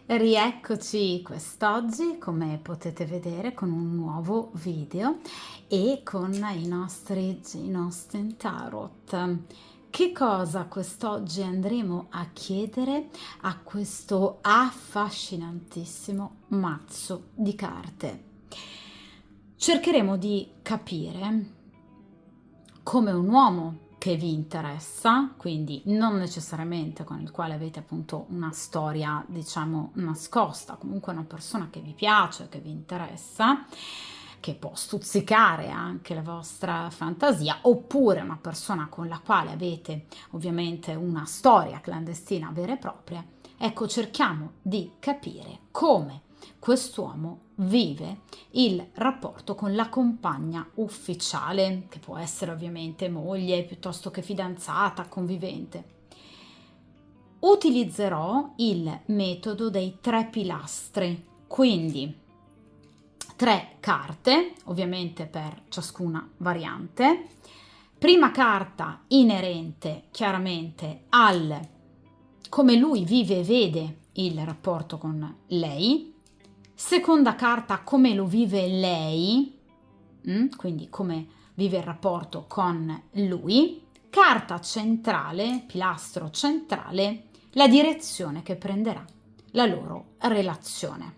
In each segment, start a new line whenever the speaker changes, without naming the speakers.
Rieccoci quest'oggi, come potete vedere, con un nuovo video e con i nostri Genostin Tarot. Che cosa quest'oggi andremo a chiedere a questo affascinantissimo mazzo di carte? Cercheremo di capire come un uomo che vi interessa, quindi non necessariamente con il quale avete appunto una storia, diciamo, nascosta, comunque una persona che vi piace, che vi interessa, che può stuzzicare anche la vostra fantasia, oppure una persona con la quale avete ovviamente una storia clandestina vera e propria. Ecco, cerchiamo di capire come quest'uomo vive il rapporto con la compagna ufficiale, che può essere ovviamente moglie, piuttosto che fidanzata, convivente. Utilizzerò il metodo dei 3 pilastri, quindi 3 carte, ovviamente per ciascuna variante. Prima carta inerente chiaramente al come lui vive e vede il rapporto con lei. Seconda carta, come lo vive lei, quindi come vive il rapporto con lui. Carta centrale, pilastro centrale, la direzione che prenderà la loro relazione.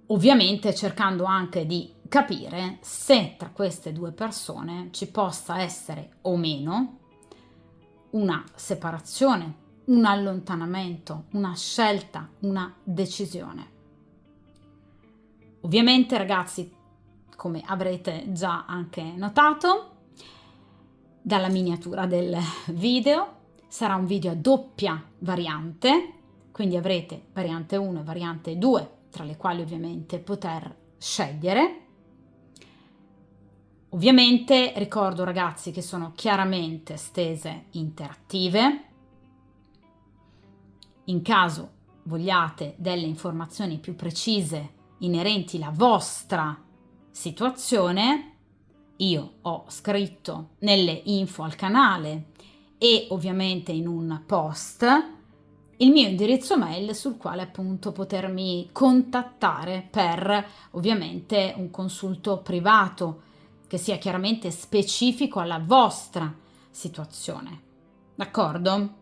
Ovviamente cercando anche di capire se tra queste due persone ci possa essere o meno una separazione, un allontanamento, una scelta, una decisione. Ovviamente, ragazzi, come avrete già anche notato dalla miniatura del video, sarà un video a doppia variante, quindi avrete variante 1 e variante 2, tra le quali ovviamente poter scegliere. Ovviamente ricordo, ragazzi, che sono chiaramente stese interattive. In caso vogliate delle informazioni più precise inerenti alla vostra situazione, io ho scritto nelle info al canale e ovviamente in un post il mio indirizzo mail sul quale appunto potermi contattare per ovviamente un consulto privato che sia chiaramente specifico alla vostra situazione. D'accordo?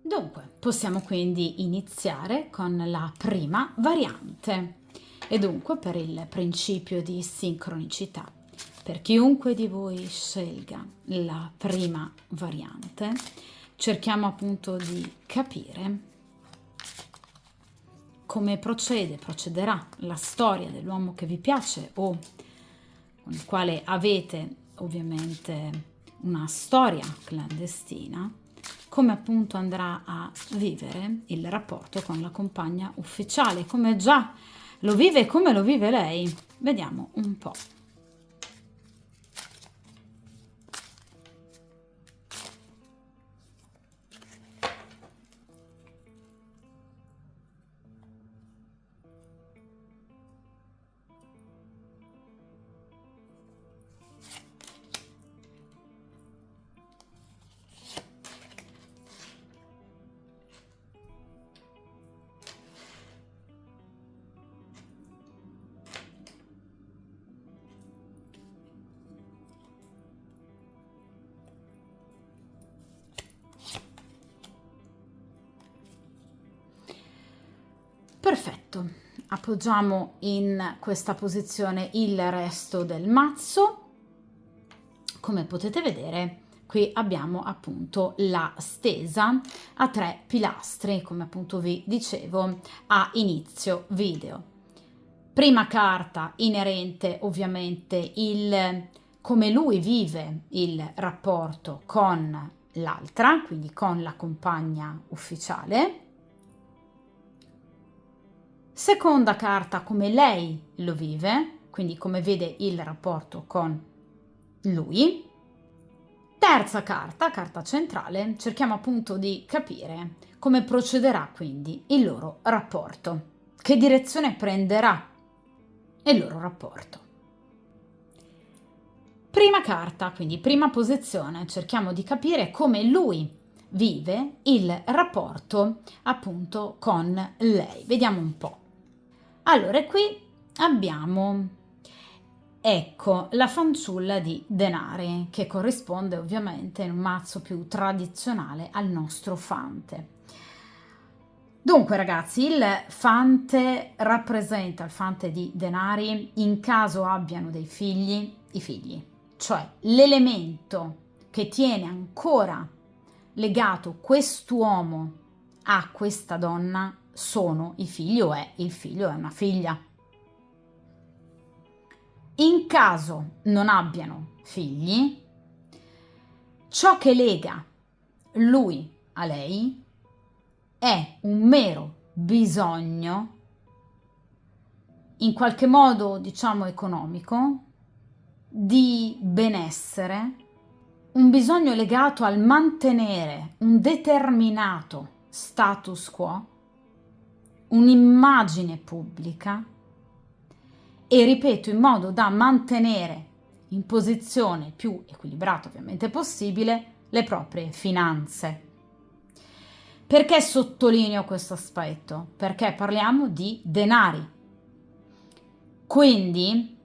Dunque, possiamo quindi iniziare con la prima variante. E dunque, per il principio di sincronicità, per chiunque di voi scelga la prima variante, cerchiamo appunto di capire come procederà la storia dell'uomo che vi piace o con il quale avete ovviamente una storia clandestina, come appunto andrà a vivere il rapporto con la compagna ufficiale, come già lo vive e come lo vive lei. Vediamo un po'. Perfetto, appoggiamo in questa posizione il resto del mazzo. Come potete vedere, qui abbiamo appunto la stesa a 3 pilastri, come appunto vi dicevo a inizio video. Prima carta inerente ovviamente il come lui vive il rapporto con l'altra, quindi con la compagna ufficiale. Seconda carta, come lei lo vive, quindi come vede il rapporto con lui. Terza carta, carta centrale, cerchiamo appunto di capire come procederà quindi il loro rapporto, che direzione prenderà il loro rapporto. Prima carta, quindi prima posizione, cerchiamo di capire come lui vive il rapporto appunto con lei. Vediamo un po'. Allora, qui abbiamo, ecco, la fanciulla di denari, che corrisponde ovviamente in un mazzo più tradizionale al nostro fante. Dunque ragazzi, il fante rappresenta il fante di denari in caso abbiano dei figli, i figli, cioè l'elemento che tiene ancora legato quest'uomo a questa donna sono i figli o è il figlio, è una figlia. In caso non abbiano figli, ciò che lega lui a lei è un mero bisogno, in qualche modo diciamo economico, di benessere, un bisogno legato al mantenere un determinato status quo, un'immagine pubblica e, ripeto, in modo da mantenere in posizione più equilibrata ovviamente possibile le proprie finanze. Perché sottolineo questo aspetto? Perché parliamo di denari. Quindi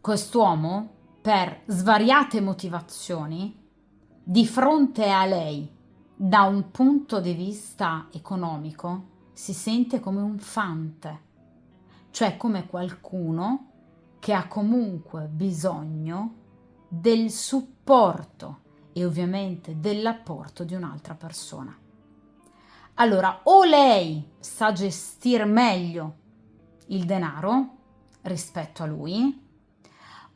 quest'uomo, per svariate motivazioni, di fronte a lei, da un punto di vista economico, si sente come un fante, cioè come qualcuno che ha comunque bisogno del supporto e ovviamente dell'apporto di un'altra persona. Allora, o lei sa gestire meglio il denaro rispetto a lui,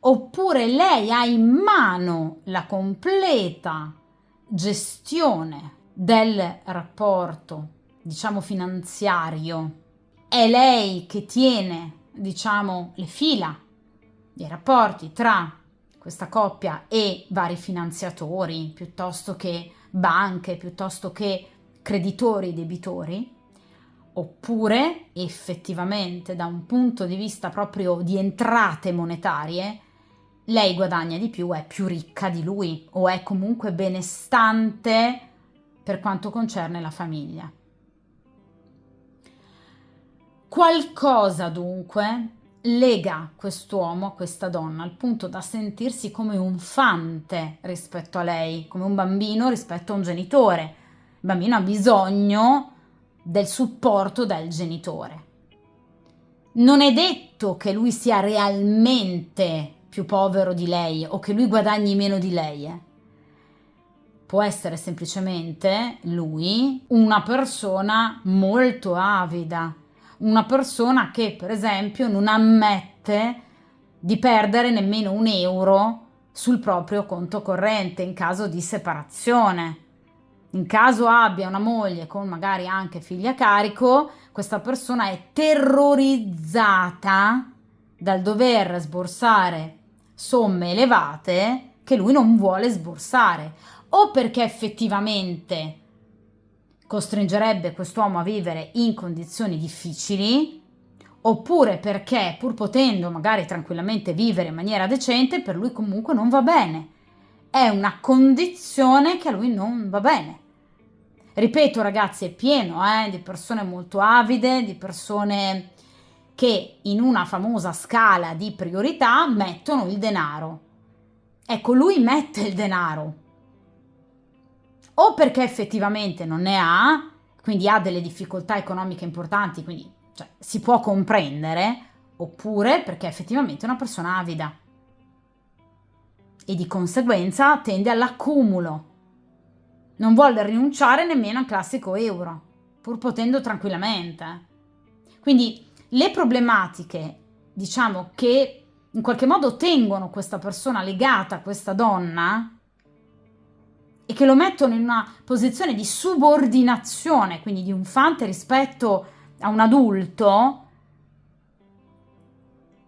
oppure lei ha in mano la completa gestione del rapporto, diciamo finanziario. È lei che tiene, diciamo, le fila dei rapporti tra questa coppia e vari finanziatori, piuttosto che banche, piuttosto che creditori e debitori, oppure effettivamente da un punto di vista proprio di entrate monetarie, lei guadagna di più, è più ricca di lui o è comunque benestante per quanto concerne la famiglia. Qualcosa dunque lega quest'uomo a questa donna al punto da sentirsi come un fante rispetto a lei, come un bambino rispetto a un genitore. Il bambino ha bisogno del supporto del genitore. Non è detto che lui sia realmente più povero di lei o che lui guadagni meno di lei. Può essere semplicemente lui una persona molto avida, una persona che per esempio non ammette di perdere nemmeno un euro sul proprio conto corrente in caso di separazione. In caso abbia una moglie con magari anche figli a carico, questa persona è terrorizzata dal dover sborsare somme elevate che lui non vuole sborsare, o perché effettivamente costringerebbe quest'uomo a vivere in condizioni difficili, oppure perché pur potendo magari tranquillamente vivere in maniera decente, per lui comunque non va bene. È una condizione che a lui non va bene. Ripeto ragazzi, è pieno di persone molto avide, di persone che in una famosa scala di priorità mettono il denaro. Ecco, lui mette il denaro, o perché effettivamente non ne ha, quindi ha delle difficoltà economiche importanti, quindi cioè, si può comprendere, oppure perché effettivamente è una persona avida e di conseguenza tende all'accumulo. Non vuole rinunciare nemmeno al classico euro, pur potendo tranquillamente. Quindi le problematiche, diciamo, che in qualche modo tengono questa persona legata a questa donna e che lo mettono in una posizione di subordinazione, quindi di un fante rispetto a un adulto,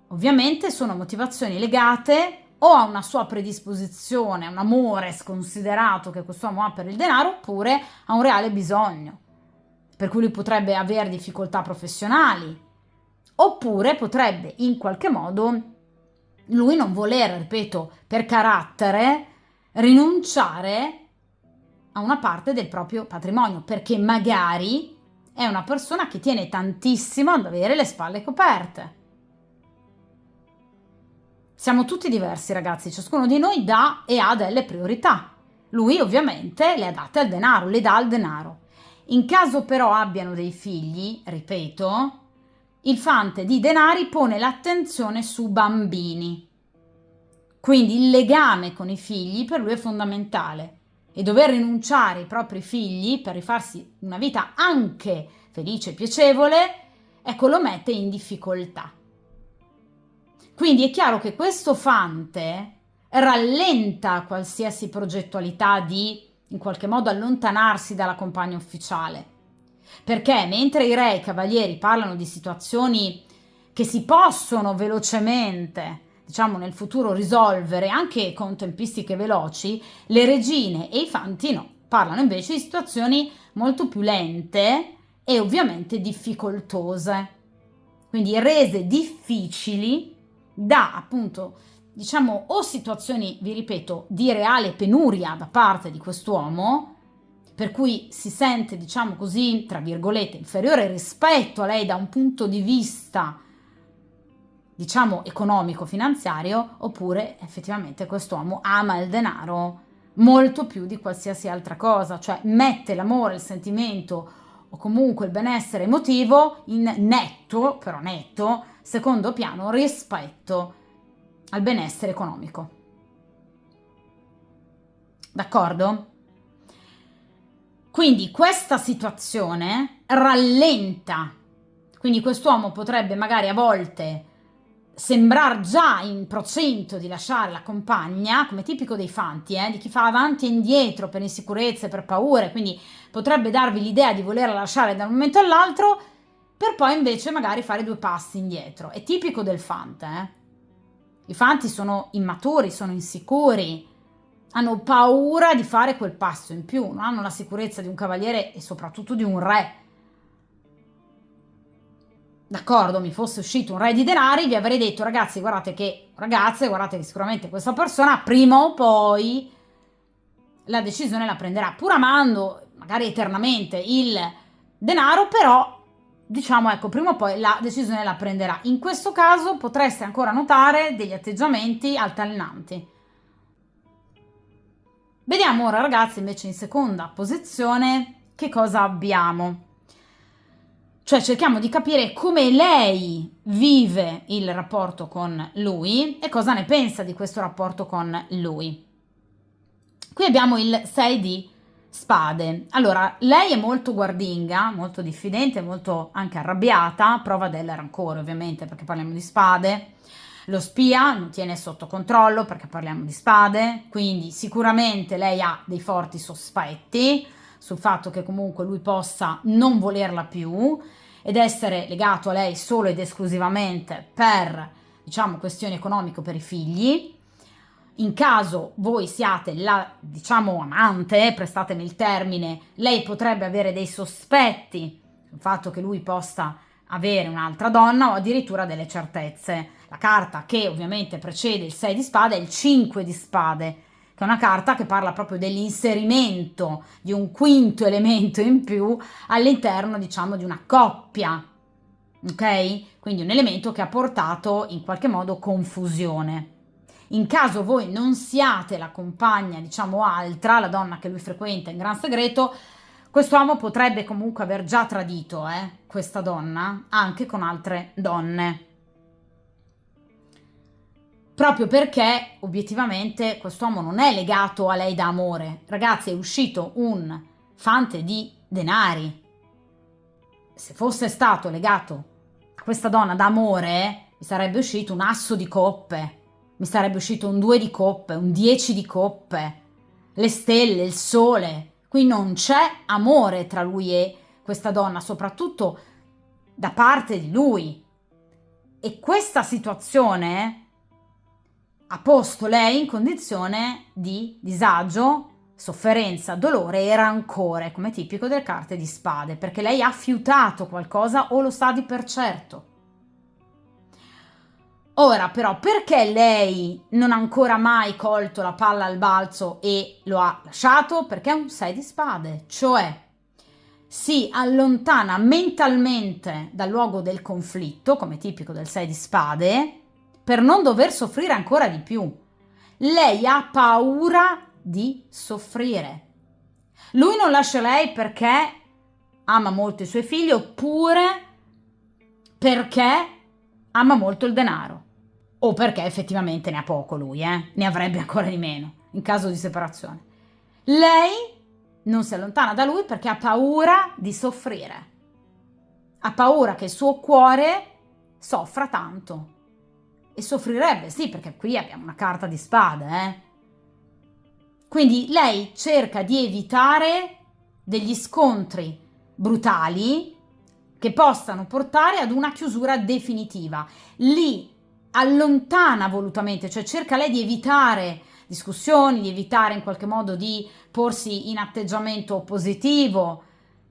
ovviamente sono motivazioni legate o a una sua predisposizione, a un amore sconsiderato che quest'uomo ha per il denaro, oppure a un reale bisogno, per cui lui potrebbe avere difficoltà professionali, oppure potrebbe in qualche modo lui non voler, ripeto, per carattere, rinunciare a una parte del proprio patrimonio, perché magari è una persona che tiene tantissimo ad avere le spalle coperte. Siamo tutti diversi, ragazzi, ciascuno di noi dà e ha delle priorità. Lui ovviamente le ha date al denaro, le dà al denaro. In caso però abbiano dei figli, ripeto, il fante di denari pone l'attenzione su bambini. Quindi il legame con i figli per lui è fondamentale e dover rinunciare ai propri figli per rifarsi una vita anche felice e piacevole, ecco, lo mette in difficoltà. Quindi è chiaro che questo fante rallenta qualsiasi progettualità di in qualche modo allontanarsi dalla compagna ufficiale, perché mentre i re e i cavalieri parlano di situazioni che si possono velocemente, diciamo nel futuro, risolvere anche con tempistiche veloci, le regine e i fanti no, parlano invece di situazioni molto più lente e ovviamente difficoltose, quindi rese difficili da appunto, diciamo, o situazioni, vi ripeto, di reale penuria da parte di quest'uomo, per cui si sente, diciamo così, tra virgolette, inferiore rispetto a lei da un punto di vista, diciamo, economico-finanziario, oppure effettivamente quest'uomo ama il denaro molto più di qualsiasi altra cosa, cioè mette l'amore, il sentimento o comunque il benessere emotivo in netto, però netto, secondo piano rispetto al benessere economico. D'accordo? Quindi questa situazione rallenta, quindi quest'uomo potrebbe magari a volte sembrar già in procento di lasciare la compagna, come tipico dei fanti, di chi fa avanti e indietro per insicurezze, per paure, quindi potrebbe darvi l'idea di volerla lasciare da un momento all'altro, per poi invece magari fare 2 passi indietro. È tipico del fante. I fanti sono immaturi, sono insicuri, hanno paura di fare quel passo in più, non hanno la sicurezza di un cavaliere e soprattutto di un re. D'accordo, mi fosse uscito un re di denari, vi avrei detto ragazzi, guardate che sicuramente questa persona prima o poi la decisione la prenderà, pur amando magari eternamente il denaro, però diciamo ecco, prima o poi la decisione la prenderà. In questo caso potreste ancora notare degli atteggiamenti altalenanti. Vediamo ora, ragazzi, invece in seconda posizione che cosa abbiamo. Cioè cerchiamo di capire come lei vive il rapporto con lui e cosa ne pensa di questo rapporto con lui. Qui abbiamo il 6 di spade. Allora, lei è molto guardinga, molto diffidente, molto anche arrabbiata, prova del rancore ovviamente perché parliamo di spade. Lo spia, lo tiene sotto controllo perché parliamo di spade, quindi sicuramente lei ha dei forti sospetti sul fatto che comunque lui possa non volerla più ed essere legato a lei solo ed esclusivamente per, diciamo, questioni economiche per i figli. In caso voi siate la, diciamo, amante, prestatemi il termine, lei potrebbe avere dei sospetti sul fatto che lui possa avere un'altra donna o addirittura delle certezze. La carta che ovviamente precede il 6 di spade è il 5 di spade, che è una carta che parla proprio dell'inserimento di un quinto elemento in più all'interno, diciamo, di una coppia, ok? Quindi un elemento che ha portato in qualche modo confusione. In caso voi non siate la compagna, diciamo, altra, la donna che lui frequenta in gran segreto, quest'uomo potrebbe comunque aver già tradito questa donna anche con altre donne. Proprio perché obiettivamente quest'uomo non è legato a lei da amore. Ragazzi, è uscito un fante di denari. Se fosse stato legato a questa donna d'amore, mi sarebbe uscito un asso di coppe, mi sarebbe uscito un 2 di coppe, un 10 di coppe, le stelle, il sole. Qui non c'è amore tra lui e questa donna, soprattutto da parte di lui. E questa situazione ha posto lei in condizione di disagio, sofferenza, dolore e rancore, come tipico delle carte di spade, perché lei ha fiutato qualcosa o lo sa di per certo. Ora però, perché lei non ha ancora mai colto la palla al balzo e lo ha lasciato? Perché è un 6 di spade, cioè si allontana mentalmente dal luogo del conflitto, come tipico del 6 di spade, per non dover soffrire ancora di più. Lei ha paura di soffrire. Lui non lascia lei perché ama molto i suoi figli oppure perché ama molto il denaro o perché effettivamente ne ha poco lui, ne avrebbe ancora di meno in caso di separazione. Lei non si allontana da lui perché ha paura di soffrire, ha paura che il suo cuore soffra tanto e soffrirebbe, sì, perché qui abbiamo una carta di spade, Quindi lei cerca di evitare degli scontri brutali che possano portare ad una chiusura definitiva. Li allontana volutamente, cioè cerca lei di evitare discussioni, di evitare in qualche modo di porsi in atteggiamento oppositivo,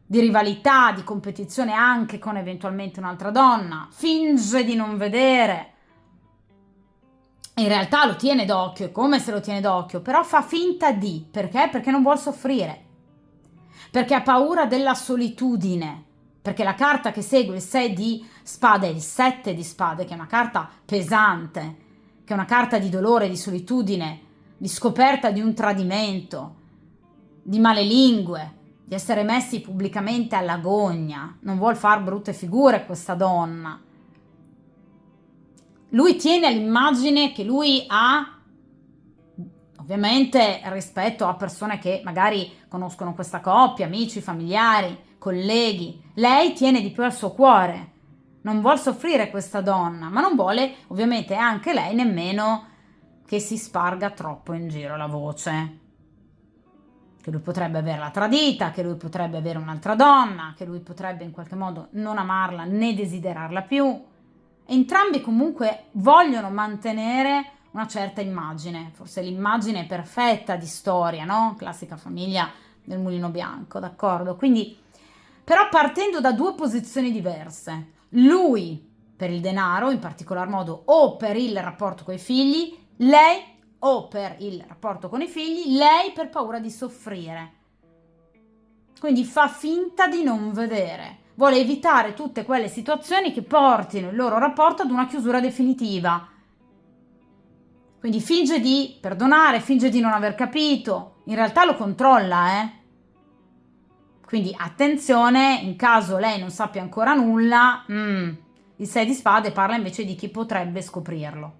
di rivalità, di competizione anche con eventualmente un'altra donna, finge di non vedere. In realtà lo tiene d'occhio, è come se lo tiene d'occhio, però fa finta di. Perché? Perché non vuol soffrire. Perché ha paura della solitudine. Perché la carta che segue il 6 di spade è il 7 di spade, che è una carta pesante, che è una carta di dolore, di solitudine, di scoperta di un tradimento, di malelingue, di essere messi pubblicamente alla gogna. Non vuol far brutte figure questa donna. Lui tiene all'immagine che lui ha, ovviamente rispetto a persone che magari conoscono questa coppia, amici, familiari, colleghi. Lei tiene di più al suo cuore, non vuole soffrire questa donna, ma non vuole ovviamente anche lei nemmeno che si sparga troppo in giro la voce. Che lui potrebbe averla tradita, che lui potrebbe avere un'altra donna, che lui potrebbe in qualche modo non amarla né desiderarla più. Entrambi comunque vogliono mantenere una certa immagine, forse l'immagine perfetta di storia, no? Classica famiglia del mulino bianco, d'accordo? Quindi, però partendo da due posizioni diverse, lui per il denaro in particolar modo o per il rapporto con i figli, lei o per il rapporto con i figli, lei per paura di soffrire. Quindi fa finta di non vedere, vuole evitare tutte quelle situazioni che portino il loro rapporto ad una chiusura definitiva. Quindi finge di perdonare, finge di non aver capito, in realtà lo controlla, Quindi attenzione, in caso lei non sappia ancora nulla, il 6 di spade parla invece di chi potrebbe scoprirlo.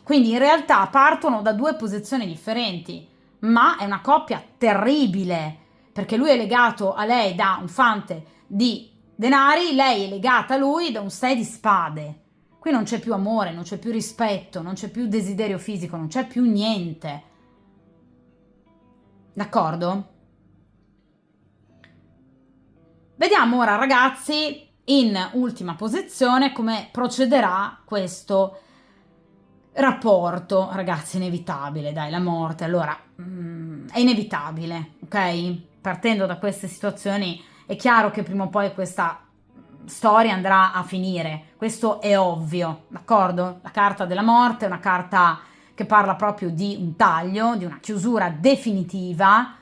Quindi in realtà partono da due posizioni differenti, ma è una coppia terribile, perché lui è legato a lei da un fante di denari, lei è legata a lui da un 6 di spade. Qui non c'è più amore, non c'è più rispetto, non c'è più desiderio fisico, non c'è più niente. D'accordo? Vediamo ora, ragazzi, in ultima posizione come procederà questo rapporto. Ragazzi, è inevitabile, dai, la morte, allora, è inevitabile, ok? Partendo da queste situazioni è chiaro che prima o poi questa storia andrà a finire, questo è ovvio, d'accordo? La carta della morte è una carta che parla proprio di un taglio, di una chiusura definitiva,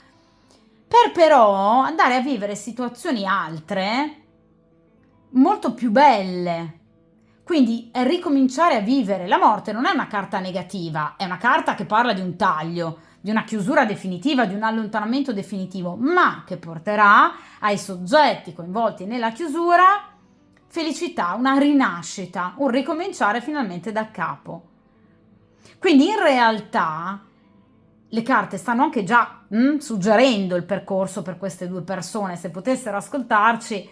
per però andare a vivere situazioni altre molto più belle. Quindi ricominciare a vivere. La morte non è una carta negativa, è una carta che parla di un taglio, di una chiusura definitiva, di un allontanamento definitivo, ma che porterà ai soggetti coinvolti nella chiusura felicità, una rinascita, un ricominciare finalmente da capo. Quindi in realtà le carte stanno anche già suggerendo il percorso per queste due persone, se potessero ascoltarci.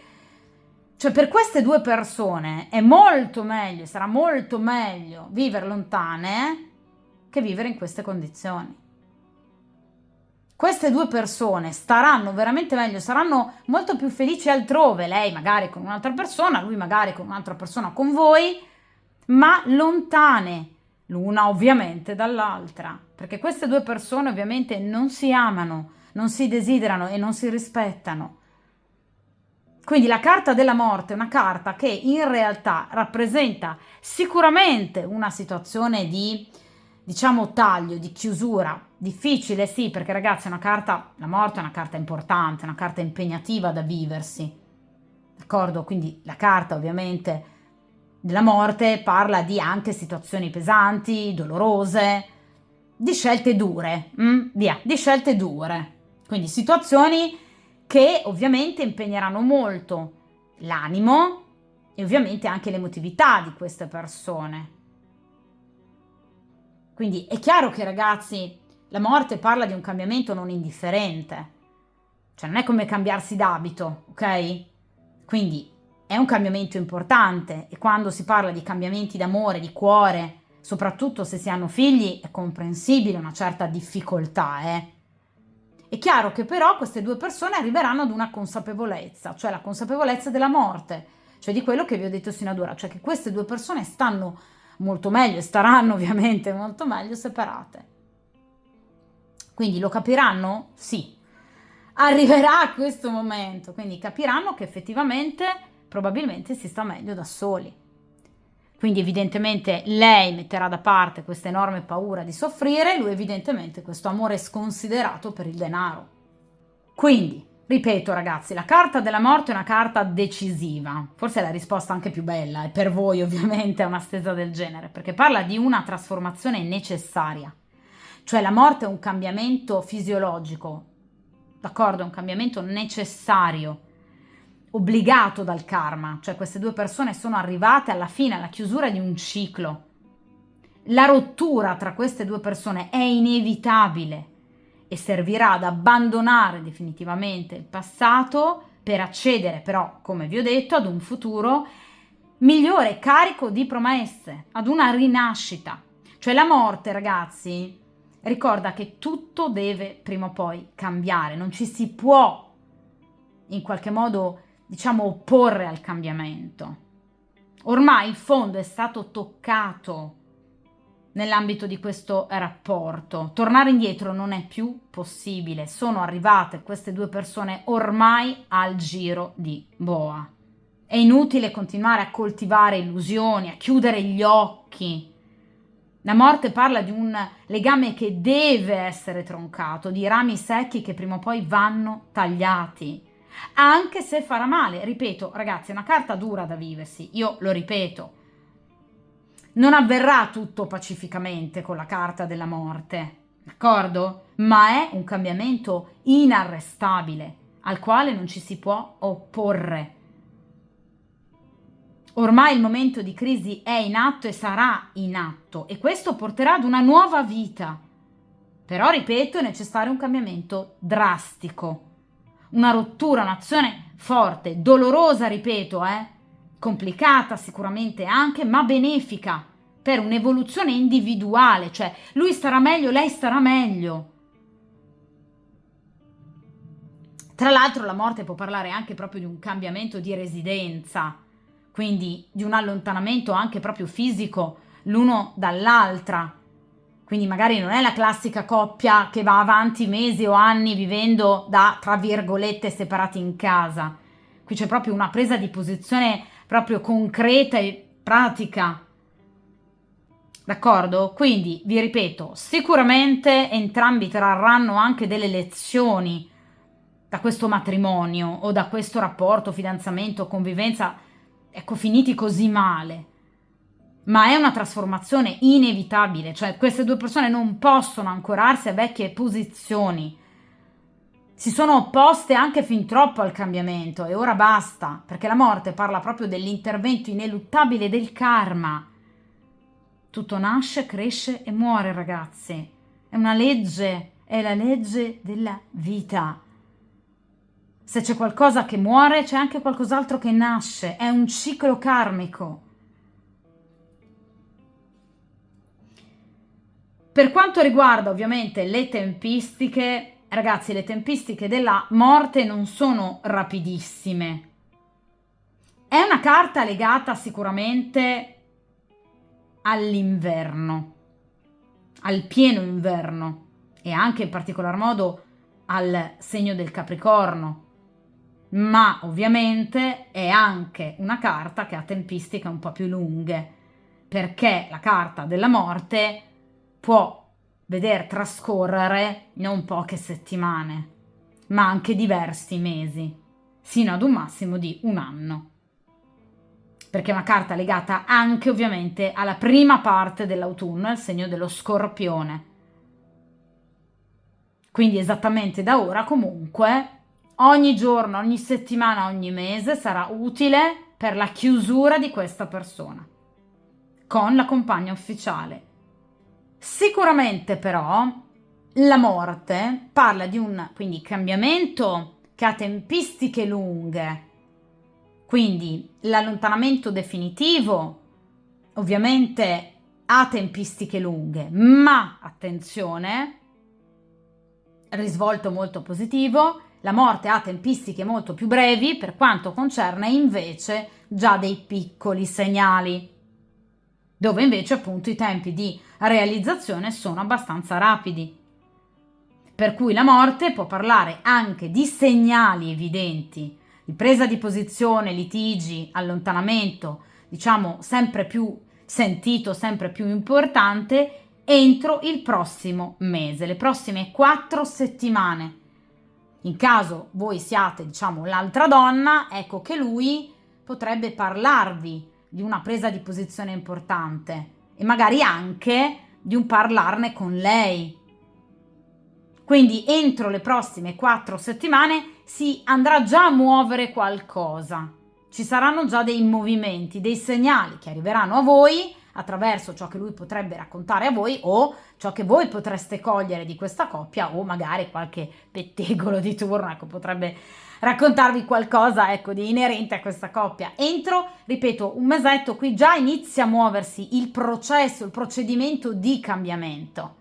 Cioè per queste due persone è molto meglio, sarà molto meglio vivere lontane che vivere in queste condizioni. Queste due persone staranno veramente meglio, saranno molto più felici altrove, lei magari con un'altra persona, lui magari con un'altra persona con voi, ma lontane l'una ovviamente dall'altra, perché queste due persone ovviamente non si amano, non si desiderano e non si rispettano. Quindi la carta della morte è una carta che in realtà rappresenta sicuramente una situazione di, diciamo, taglio, di chiusura. Difficile, sì, perché ragazzi, la morte è una carta importante, una carta impegnativa da viversi. D'accordo? Quindi la carta ovviamente della morte parla di anche situazioni pesanti, dolorose, di scelte dure, via, di scelte dure. Quindi situazioni che ovviamente impegneranno molto l'animo e ovviamente anche l'emotività di queste persone. Quindi è chiaro che ragazzi, la morte parla di un cambiamento non indifferente, cioè non è come cambiarsi d'abito, ok? Quindi è un cambiamento importante e quando si parla di cambiamenti d'amore, di cuore, soprattutto se si hanno figli, è comprensibile una certa difficoltà, È chiaro che però queste due persone arriveranno ad una consapevolezza, cioè la consapevolezza della morte, cioè di quello che vi ho detto sino ad ora, cioè che queste due persone stanno molto meglio e staranno ovviamente molto meglio separate. Quindi lo capiranno? Sì. Arriverà questo momento, quindi capiranno che effettivamente probabilmente si sta meglio da soli. Quindi evidentemente lei metterà da parte questa enorme paura di soffrire, lui evidentemente questo amore sconsiderato per il denaro. Quindi, ripeto ragazzi, la carta della morte è una carta decisiva, forse è la risposta anche più bella e per voi ovviamente a una stesa del genere, perché parla di una trasformazione necessaria, cioè la morte è un cambiamento fisiologico, d'accordo? È un cambiamento necessario, obbligato dal karma, cioè queste due persone sono arrivate alla fine, alla chiusura di un ciclo. La rottura tra queste due persone è inevitabile e servirà ad abbandonare definitivamente il passato per accedere però, come vi ho detto, ad un futuro migliore, carico di promesse, ad una rinascita. Cioè la morte, ragazzi, ricorda che tutto deve prima o poi cambiare, non ci si può in qualche modo, diciamo, opporre al cambiamento. Ormai il fondo è stato toccato nell'ambito di questo rapporto. Tornare indietro non è più possibile. Sono arrivate queste due persone ormai al giro di boa. È inutile continuare a coltivare illusioni, a chiudere gli occhi. La morte parla di un legame che deve essere troncato, di rami secchi che prima o poi vanno tagliati. Anche se farà male, ripeto, ragazzi, è una carta dura da viversi, io lo ripeto. Non avverrà tutto pacificamente con la carta della morte, d'accordo? Ma è un cambiamento inarrestabile, al quale non ci si può opporre. Ormai il momento di crisi è in atto e sarà in atto e questo porterà ad una nuova vita. Però, ripeto, è necessario un cambiamento drastico, una rottura, un'azione forte, dolorosa, ripeto, complicata sicuramente anche, ma benefica per un'evoluzione individuale, cioè lui starà meglio, lei starà meglio. Tra l'altro la morte può parlare anche proprio di un cambiamento di residenza, quindi di un allontanamento anche proprio fisico l'uno dall'altra. Quindi magari non è la classica coppia che va avanti mesi o anni vivendo da, tra virgolette, separati in casa. Qui c'è proprio una presa di posizione proprio concreta e pratica. D'accordo? Quindi, vi ripeto, sicuramente entrambi trarranno anche delle lezioni da questo matrimonio o da questo rapporto, fidanzamento, convivenza, ecco, finiti così male. Ma è una trasformazione inevitabile, cioè queste due persone non possono ancorarsi a vecchie posizioni. Si sono opposte anche fin troppo al cambiamento e ora basta, perché la morte parla proprio dell'intervento ineluttabile del karma. Tutto nasce, cresce e muore, ragazzi. È una legge, è la legge della vita. Se c'è qualcosa che muore, c'è anche qualcos'altro che nasce. È un ciclo karmico. Per quanto riguarda ovviamente le tempistiche, ragazzi, le tempistiche della morte non sono rapidissime. È una carta legata sicuramente all'inverno, al pieno inverno e anche in particolar modo al segno del Capricorno. ma ovviamente è anche una carta che ha tempistiche un po' più lunghe, perché la carta della morte può veder trascorrere non poche settimane, ma anche diversi mesi, sino ad un massimo di un anno, perché è una carta legata anche ovviamente alla prima parte dell'autunno, al segno dello Scorpione. Quindi esattamente da ora comunque, ogni giorno, ogni settimana, ogni mese sarà utile per la chiusura di questa persona con la compagna ufficiale. Sicuramente però la morte parla di un quindi cambiamento che ha tempistiche lunghe, quindi l'allontanamento definitivo ovviamente ha tempistiche lunghe, ma attenzione, risvolto molto positivo, la morte ha tempistiche molto più brevi per quanto concerne invece già dei piccoli segnali, dove invece appunto i tempi di realizzazione sono abbastanza rapidi. Per cui la morte può parlare anche di segnali evidenti, di presa di posizione, litigi, allontanamento, diciamo sempre più sentito, sempre più importante, entro il prossimo mese, le prossime 4 settimane. In caso voi siate, diciamo, l'altra donna, ecco che lui potrebbe parlarvi di una presa di posizione importante e magari anche di un parlarne con lei. Quindi entro le prossime 4 settimane si andrà già a muovere qualcosa. Ci saranno già dei movimenti, dei segnali che arriveranno a voi attraverso ciò che lui potrebbe raccontare a voi o ciò che voi potreste cogliere di questa coppia o magari qualche pettegolo di turno, ecco, potrebbe raccontarvi qualcosa, ecco, di inerente a questa coppia. Entro, ripeto, un mesetto qui già inizia a muoversi il processo, il procedimento di cambiamento.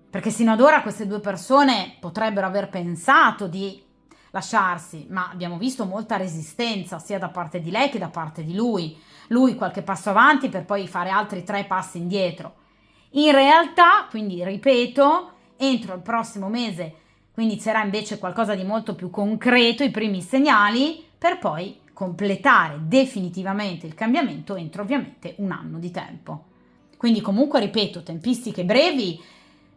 Perché sino ad ora queste due persone potrebbero aver pensato di lasciarsi, ma abbiamo visto molta resistenza sia da parte di lei che da parte di lui. Lui qualche passo avanti per poi fare altri 3 passi indietro. In realtà, quindi ripeto, entro il prossimo mese quindi inizierà invece qualcosa di molto più concreto, i primi segnali, per poi completare definitivamente il cambiamento entro ovviamente un anno di tempo. Quindi comunque, ripeto, tempistiche brevi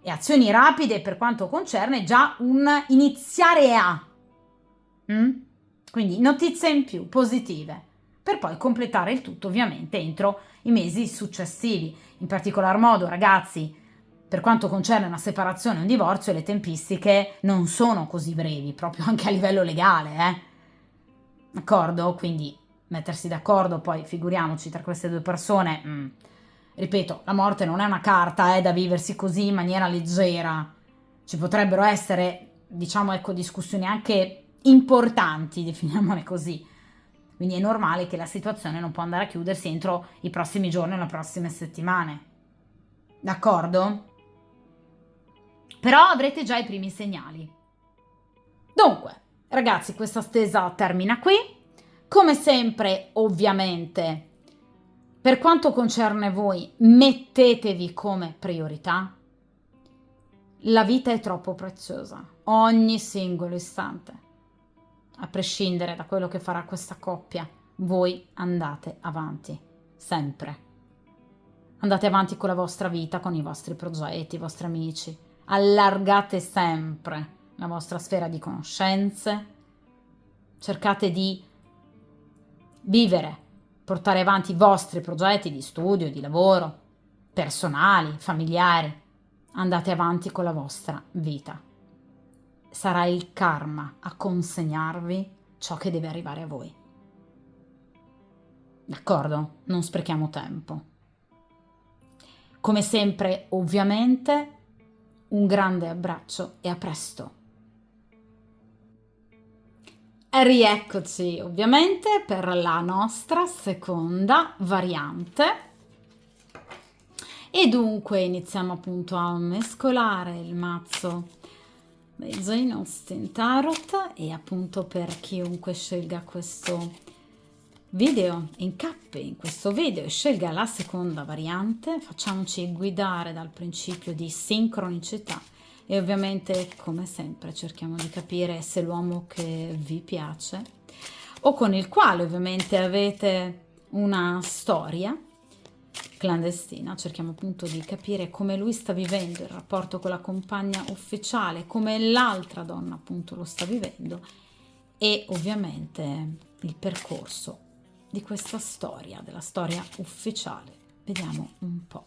e azioni rapide per quanto concerne già un iniziare a. Quindi notizie in più, positive, per poi completare il tutto ovviamente entro i mesi successivi. In particolar modo, ragazzi, per quanto concerne una separazione o un divorzio, le tempistiche non sono così brevi, proprio anche a livello legale, d'accordo? Quindi mettersi d'accordo, poi figuriamoci tra queste due persone, ripeto, la morte non è una carta da viversi così in maniera leggera. Ci potrebbero essere, diciamo, ecco, discussioni anche importanti, definiamole così. Quindi è normale che la situazione non può andare a chiudersi entro i prossimi giorni o le prossime settimane. D'accordo? Però avrete già i primi segnali. Dunque, ragazzi, questa stesa termina qui. Come sempre, ovviamente, per quanto concerne voi, mettetevi come priorità. La vita è troppo preziosa, ogni singolo istante. A prescindere da quello che farà questa coppia, voi andate avanti, sempre. Andate avanti con la vostra vita, con i vostri progetti, i vostri amici. Allargate sempre la vostra sfera di conoscenze. Cercate di vivere, portare avanti i vostri progetti di studio, di lavoro, personali, familiari. Andate avanti con la vostra vita. Sarà il karma a consegnarvi ciò che deve arrivare a voi. D'accordo? Non sprechiamo tempo. Come sempre, ovviamente, un grande abbraccio e a presto. Rieccoci ovviamente per la nostra seconda variante e dunque iniziamo appunto a mescolare il mazzo dei Jane Austen Tarot e appunto per chiunque scelga questo video, incappi in questo video e scelga la seconda variante, facciamoci guidare dal principio di sincronicità E ovviamente, come sempre, cerchiamo di capire se l'uomo che vi piace o con il quale ovviamente avete una storia clandestina, cerchiamo appunto di capire come lui sta vivendo il rapporto con la compagna ufficiale, come l'altra donna appunto lo sta vivendo e ovviamente il percorso di questa storia, della storia ufficiale. Vediamo un po'.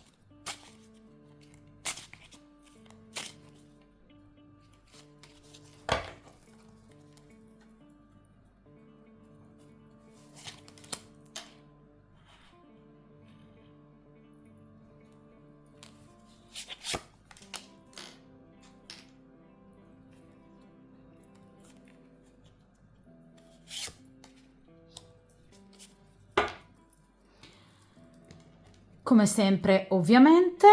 Come sempre, ovviamente,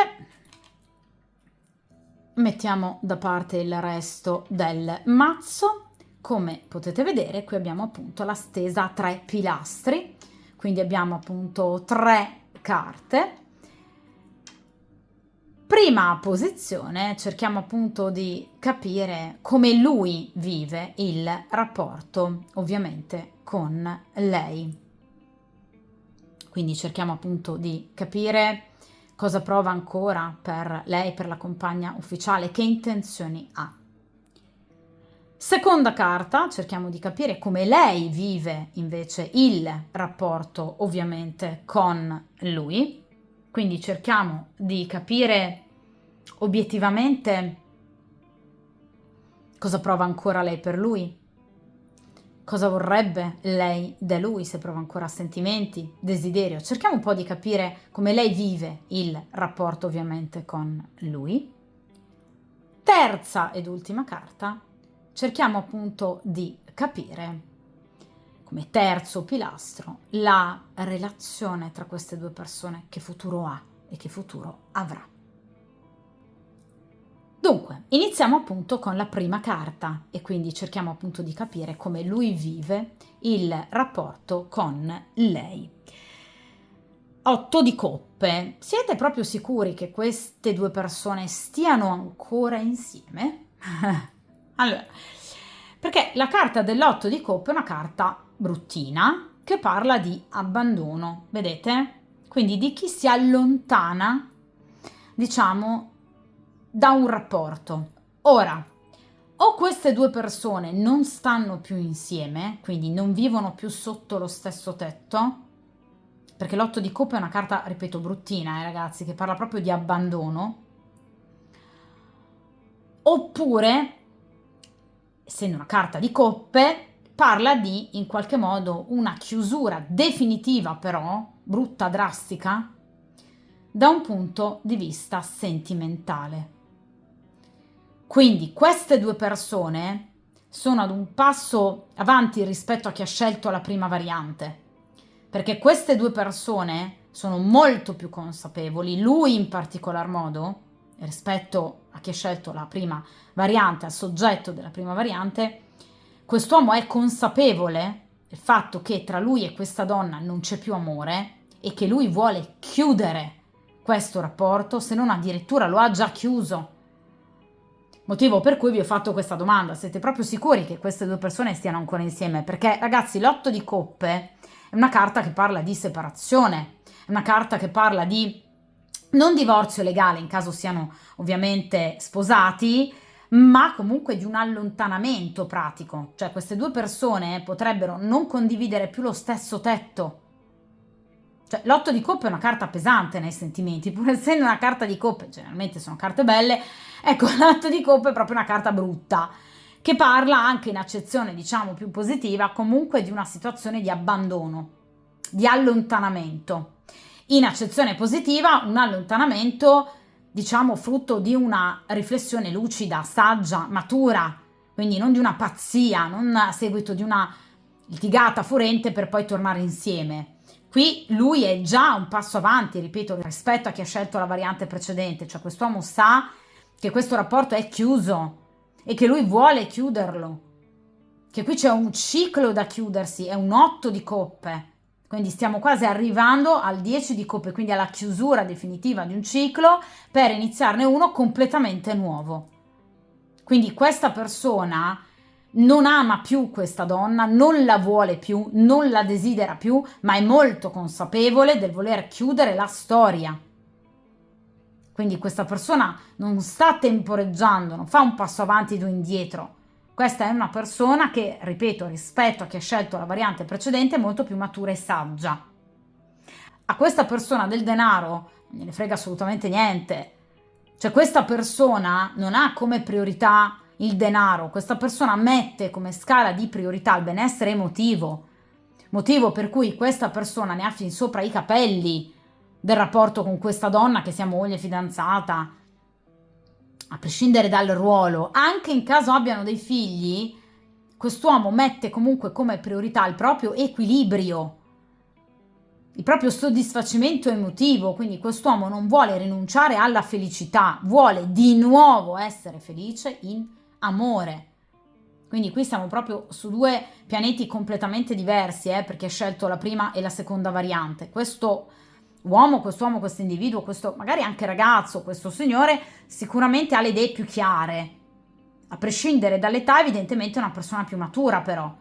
mettiamo da parte il resto del mazzo. Come potete vedere, qui abbiamo appunto la stesa a 3 pilastri, quindi abbiamo appunto 3 carte. Prima posizione, cerchiamo appunto di capire come lui vive il rapporto, ovviamente, con lei. Quindi cerchiamo appunto di capire cosa prova ancora per lei, per la compagna ufficiale, che intenzioni ha. Seconda carta, cerchiamo di capire come lei vive invece il rapporto ovviamente con lui. Quindi cerchiamo di capire obiettivamente cosa prova ancora lei per lui. Cosa vorrebbe lei da lui, se prova ancora sentimenti, desiderio. Cerchiamo un po' di capire come lei vive il rapporto ovviamente con lui. Terza ed ultima carta, cerchiamo appunto di capire, come terzo pilastro, la relazione tra queste due persone, che futuro ha e che futuro avrà. Dunque, iniziamo appunto con la prima carta e quindi cerchiamo appunto di capire come lui vive il rapporto con lei. 8 di coppe. Siete proprio sicuri che queste due persone stiano ancora insieme? Allora, perché la carta dell'8 di coppe è una carta bruttina che parla di abbandono, vedete? Quindi di chi si allontana, diciamo, da un rapporto. Ora, o queste due persone non stanno più insieme, quindi non vivono più sotto lo stesso tetto, perché l'8 di coppe è una carta, ripeto, bruttina, ragazzi, che parla proprio di abbandono, oppure, essendo una carta di coppe, parla di, in qualche modo, una chiusura definitiva, però, brutta, drastica, da un punto di vista sentimentale. Quindi queste due persone sono ad un passo avanti rispetto a chi ha scelto la prima variante, perché queste due persone sono molto più consapevoli, lui in particolar modo, rispetto a chi ha scelto la prima variante, al soggetto della prima variante, quest'uomo è consapevole del fatto che tra lui e questa donna non c'è più amore e che lui vuole chiudere questo rapporto, se non addirittura lo ha già chiuso. Motivo per cui vi ho fatto questa domanda: siete proprio sicuri che queste due persone stiano ancora insieme? Perché, ragazzi, l'8 di coppe è una carta che parla di separazione, è una carta che parla di non divorzio legale in caso siano ovviamente sposati, ma comunque di un allontanamento pratico. Cioè queste due persone potrebbero non condividere più lo stesso tetto. Cioè, l'8 di coppe è una carta pesante nei sentimenti, pur essendo una carta di coppe, generalmente sono carte belle, ecco, l'8 di coppe è proprio una carta brutta, che parla anche in accezione, diciamo, più positiva, comunque di una situazione di abbandono, di allontanamento. In accezione positiva, un allontanamento, diciamo, frutto di una riflessione lucida, saggia, matura, quindi non di una pazzia, non a seguito di una litigata furente per poi tornare insieme. Qui lui è già un passo avanti, ripeto, rispetto a chi ha scelto la variante precedente, cioè quest'uomo sa che questo rapporto è chiuso e che lui vuole chiuderlo, che qui c'è un ciclo da chiudersi, è un 8 di coppe, quindi stiamo quasi arrivando al 10 di coppe, quindi alla chiusura definitiva di un ciclo per iniziarne uno completamente nuovo. Quindi questa persona non ama più questa donna, non la vuole più, non la desidera più, ma è molto consapevole del voler chiudere la storia. Quindi questa persona non sta temporeggiando, non fa un passo avanti e due indietro. Questa è una persona che, ripeto, rispetto a chi ha scelto la variante precedente, è molto più matura e saggia. A questa persona del denaro non gliene frega assolutamente niente. Cioè questa persona non ha come priorità il denaro, questa persona mette come scala di priorità il benessere emotivo, motivo per cui questa persona ne ha fin sopra i capelli del rapporto con questa donna, che sia moglie, fidanzata, a prescindere dal ruolo. Anche in caso abbiano dei figli, quest'uomo mette comunque come priorità il proprio equilibrio, il proprio soddisfacimento emotivo. Quindi quest'uomo non vuole rinunciare alla felicità, vuole di nuovo essere felice in amore. Quindi qui siamo proprio su due pianeti completamente diversi, perché ha scelto la prima e la seconda variante. Questo individuo, questo magari anche ragazzo, questo signore sicuramente ha le idee più chiare. A prescindere dall'età, evidentemente è una persona più matura, però,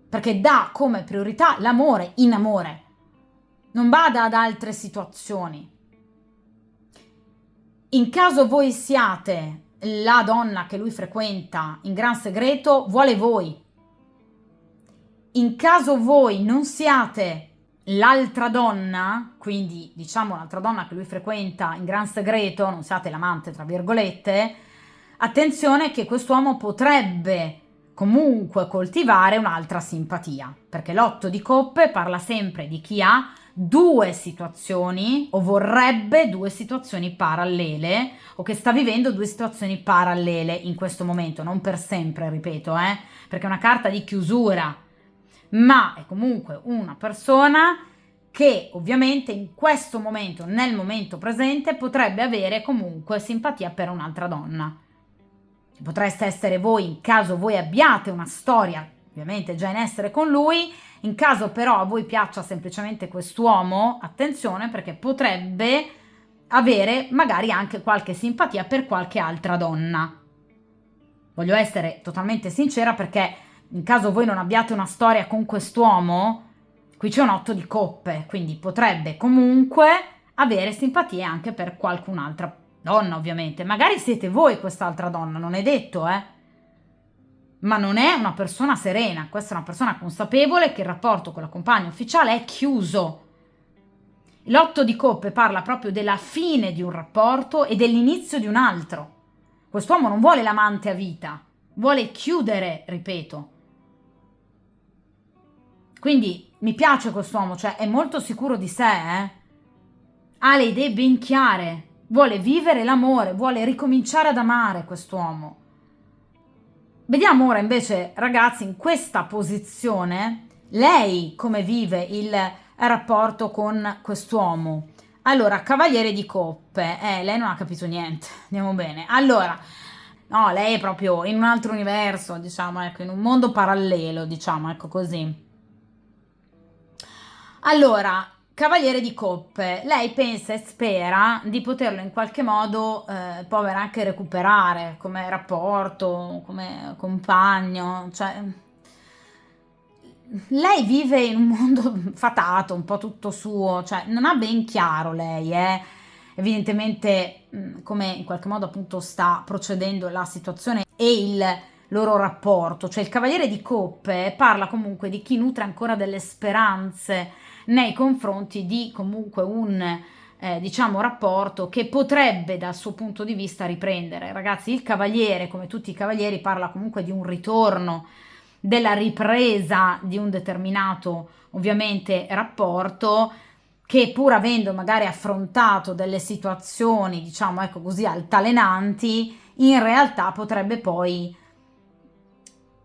perché dà come priorità l'amore in amore, non bada ad altre situazioni. In caso voi siate la donna che lui frequenta in gran segreto, vuole voi. In caso voi non siate l'altra donna, quindi diciamo l'altra donna che lui frequenta in gran segreto, non siate l'amante tra virgolette, attenzione che quest'uomo potrebbe comunque coltivare un'altra simpatia, perché l'otto di coppe parla sempre di chi ha due situazioni o vorrebbe due situazioni parallele, o che sta vivendo due situazioni parallele in questo momento, non per sempre, ripeto, perché è una carta di chiusura, ma è comunque una persona che ovviamente in questo momento, nel momento presente, potrebbe avere comunque simpatia per un'altra donna. Potreste essere voi, in caso voi abbiate una storia ovviamente già in essere con lui. In caso però a voi piaccia semplicemente quest'uomo, attenzione, perché potrebbe avere magari anche qualche simpatia per qualche altra donna. Voglio essere totalmente sincera, perché in caso voi non abbiate una storia con quest'uomo, qui c'è un 8 di coppe, quindi potrebbe comunque avere simpatie anche per qualcun'altra donna, ovviamente. Magari siete voi quest'altra donna, non è detto, ma non è una persona serena. Questa è una persona consapevole che il rapporto con la compagna ufficiale è chiuso. L'otto di coppe parla proprio della fine di un rapporto e dell'inizio di un altro. Quest'uomo non vuole l'amante a vita, vuole chiudere, ripeto. Quindi mi piace quest'uomo, cioè è molto sicuro di sé, ha le idee ben chiare, vuole vivere l'amore, vuole ricominciare ad amare quest'uomo. Vediamo ora invece, ragazzi, in questa posizione, lei come vive il rapporto con quest'uomo. Allora, cavaliere di coppe, lei non ha capito niente, andiamo bene. Allora, no, lei è proprio in un altro universo, diciamo, ecco, in un mondo parallelo, diciamo, ecco così. Allora, cavaliere di coppe, lei pensa e spera di poterlo in qualche modo, povera, anche recuperare come rapporto, come compagno, cioè lei vive in un mondo fatato, un po' tutto suo, cioè non ha ben chiaro lei, evidentemente come in qualche modo appunto sta procedendo la situazione e il loro rapporto. Cioè il cavaliere di coppe parla comunque di chi nutre ancora delle speranze nei confronti di comunque un diciamo rapporto che potrebbe dal suo punto di vista riprendere. Ragazzi, il cavaliere, come tutti i cavalieri, parla comunque di un ritorno, della ripresa di un determinato ovviamente rapporto, che pur avendo magari affrontato delle situazioni, diciamo ecco così, altalenanti, in realtà potrebbe poi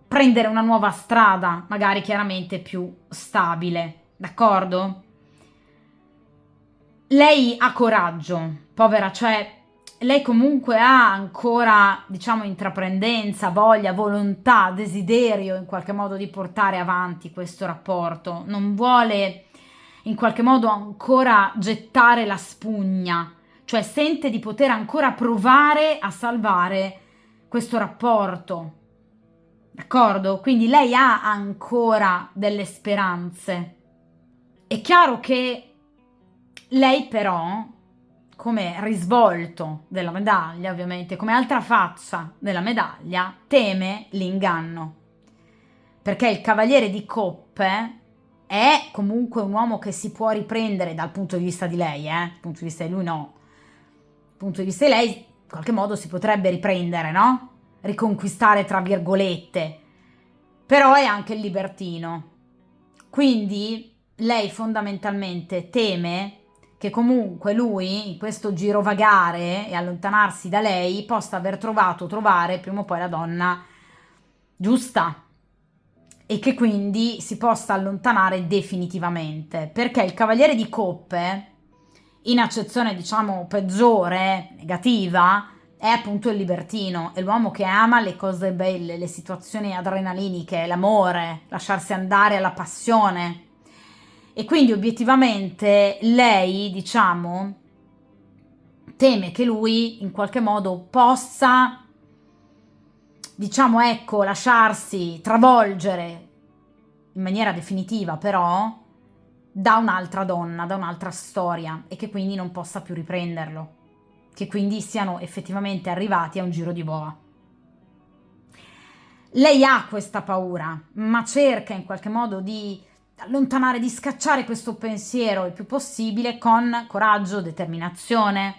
prendere una nuova strada, magari chiaramente più stabile, d'accordo? Lei ha coraggio, povera, cioè lei comunque ha ancora, diciamo, intraprendenza, voglia, volontà, desiderio in qualche modo di portare avanti questo rapporto, non vuole in qualche modo ancora gettare la spugna, cioè sente di poter ancora provare a salvare questo rapporto, d'accordo? Quindi lei ha ancora delle speranze. È chiaro che lei però, come risvolto della medaglia, ovviamente, come altra faccia della medaglia, teme l'inganno. Perché il cavaliere di coppe è comunque un uomo che si può riprendere dal punto di vista di lei, dal punto di vista di lui no. Dal punto di vista di lei, in qualche modo si potrebbe riprendere, no? Riconquistare, tra virgolette. Però è anche il libertino. Quindi lei fondamentalmente teme che comunque lui, in questo girovagare e allontanarsi da lei, possa aver trovare prima o poi la donna giusta e che quindi si possa allontanare definitivamente. Perché il cavaliere di coppe, in accezione diciamo peggiore, negativa, è appunto il libertino, è l'uomo che ama le cose belle, le situazioni adrenaliniche, l'amore, lasciarsi andare alla passione. E quindi obiettivamente lei, diciamo, teme che lui in qualche modo possa, diciamo, ecco, lasciarsi travolgere in maniera definitiva, però, da un'altra donna, da un'altra storia, e che quindi non possa più riprenderlo, che quindi siano effettivamente arrivati a un giro di boa. Lei ha questa paura, ma cerca in qualche modo di allontanare, di scacciare questo pensiero il più possibile con coraggio, determinazione,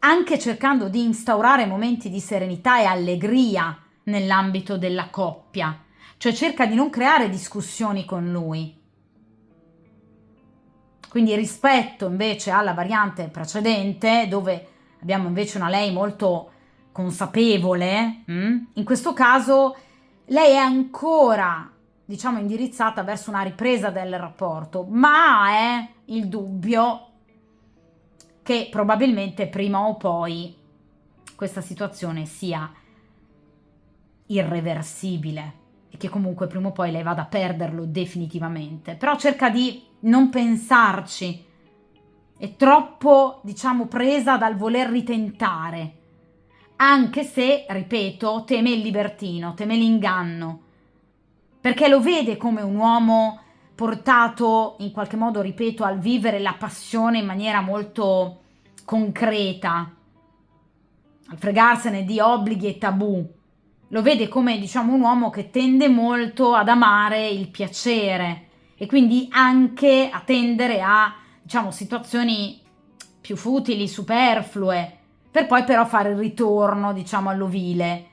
anche cercando di instaurare momenti di serenità e allegria nell'ambito della coppia, cioè cerca di non creare discussioni con lui. Quindi rispetto invece alla variante precedente, dove abbiamo invece una lei molto consapevole, in questo caso lei è ancora, diciamo, indirizzata verso una ripresa del rapporto, ma è il dubbio che probabilmente prima o poi questa situazione sia irreversibile e che comunque prima o poi lei vada a perderlo definitivamente. Però cerca di non pensarci, è troppo, diciamo, presa dal voler ritentare, anche se, ripeto, teme il libertino, teme l'inganno, perché lo vede come un uomo portato in qualche modo, ripeto, al vivere la passione in maniera molto concreta, al fregarsene di obblighi e tabù. Lo vede come, diciamo, un uomo che tende molto ad amare il piacere e quindi anche a tendere a, diciamo, situazioni più futili, superflue, per poi però fare il ritorno, diciamo, all'ovile.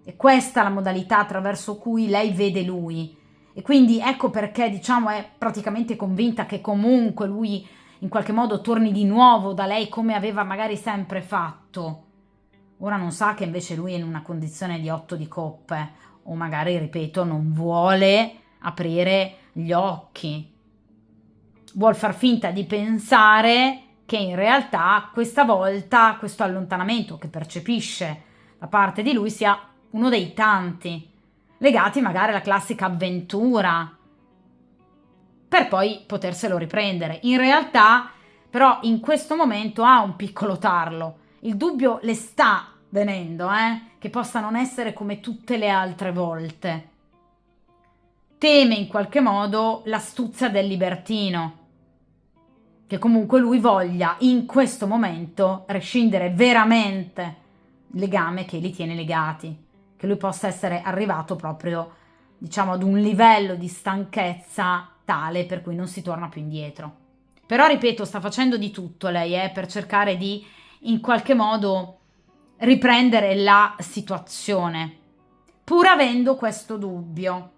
E questa è la modalità attraverso cui lei vede lui. E quindi ecco perché, diciamo, è praticamente convinta che comunque lui in qualche modo torni di nuovo da lei come aveva magari sempre fatto. Ora non sa che invece lui è in una condizione di 8 di coppe, o magari, ripeto, non vuole aprire gli occhi. Vuol far finta di pensare che in realtà questa volta questo allontanamento che percepisce da parte di lui sia uno dei tanti, legati magari alla classica avventura, per poi poterselo riprendere. In realtà, però, in questo momento ha un piccolo tarlo. Il dubbio le sta venendo, che possa non essere come tutte le altre volte. Teme in qualche modo l'astuzia del libertino, che comunque lui voglia in questo momento rescindere veramente il legame che li tiene legati, che lui possa essere arrivato proprio, diciamo, ad un livello di stanchezza tale per cui non si torna più indietro. Però, ripeto, sta facendo di tutto lei, per cercare di in qualche modo riprendere la situazione, pur avendo questo dubbio,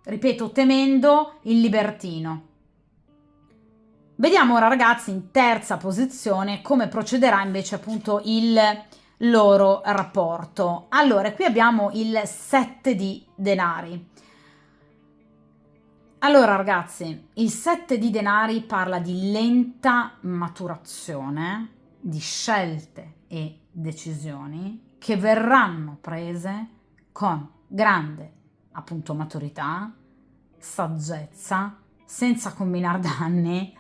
ripeto, temendo il libertino. Vediamo ora, ragazzi, in terza posizione come procederà invece appunto il loro rapporto. Allora, qui abbiamo il 7 di denari. Allora, ragazzi, il 7 di denari parla di lenta maturazione, di scelte e decisioni che verranno prese con grande, appunto, maturità, saggezza, senza combinare danni,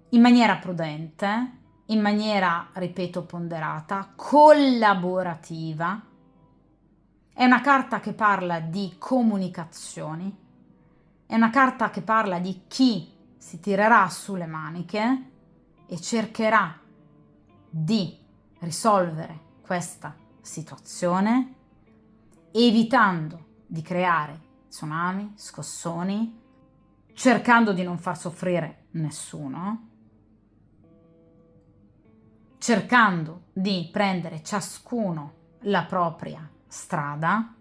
in maniera prudente, in maniera, ripeto, ponderata, collaborativa. È una carta che parla di comunicazioni, è una carta che parla di chi si tirerà sulle maniche e cercherà di risolvere questa situazione, evitando di creare tsunami, scossoni, cercando di non far soffrire nessuno, cercando di prendere ciascuno la propria strada,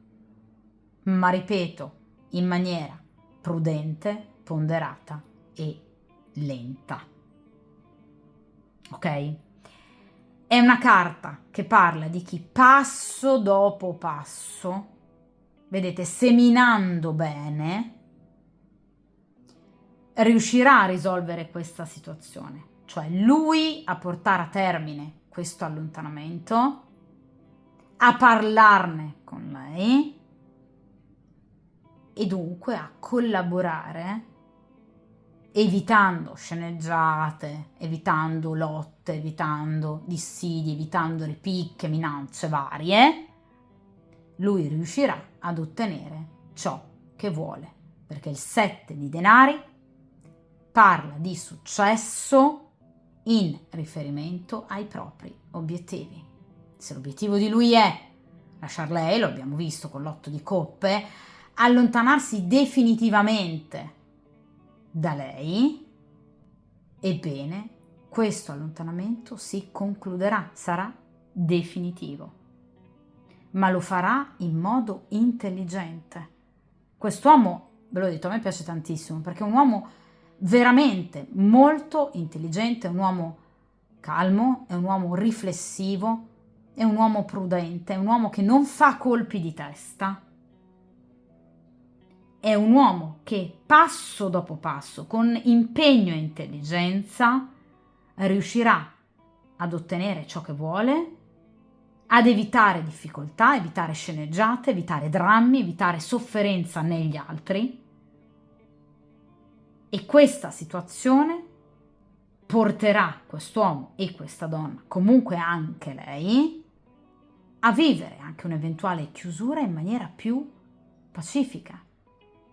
ma ripeto, in maniera prudente, ponderata e lenta. Ok? È una carta che parla di chi passo dopo passo, vedete, seminando bene, riuscirà a risolvere questa situazione, cioè lui a portare a termine questo allontanamento, a parlarne con lei e dunque a collaborare, evitando sceneggiate, evitando lotte, evitando dissidi, evitando ripicche, minacce varie. Lui riuscirà ad ottenere ciò che vuole, perché il 7 di denari parla di successo in riferimento ai propri obiettivi. Se l'obiettivo di lui è lasciar lei, lo abbiamo visto con l'8 di coppe, allontanarsi definitivamente da lei, ebbene, questo allontanamento si concluderà, sarà definitivo, ma lo farà in modo intelligente. Quest'uomo, ve l'ho detto, a me piace tantissimo, perché è un uomo veramente molto intelligente, è un uomo calmo, è un uomo riflessivo, è un uomo prudente, è un uomo che non fa colpi di testa, è un uomo che passo dopo passo, con impegno e intelligenza, riuscirà ad ottenere ciò che vuole, ad evitare difficoltà, evitare sceneggiate, evitare drammi, evitare sofferenza negli altri. E questa situazione porterà quest'uomo e questa donna, comunque anche lei, a vivere anche un'eventuale chiusura in maniera più pacifica.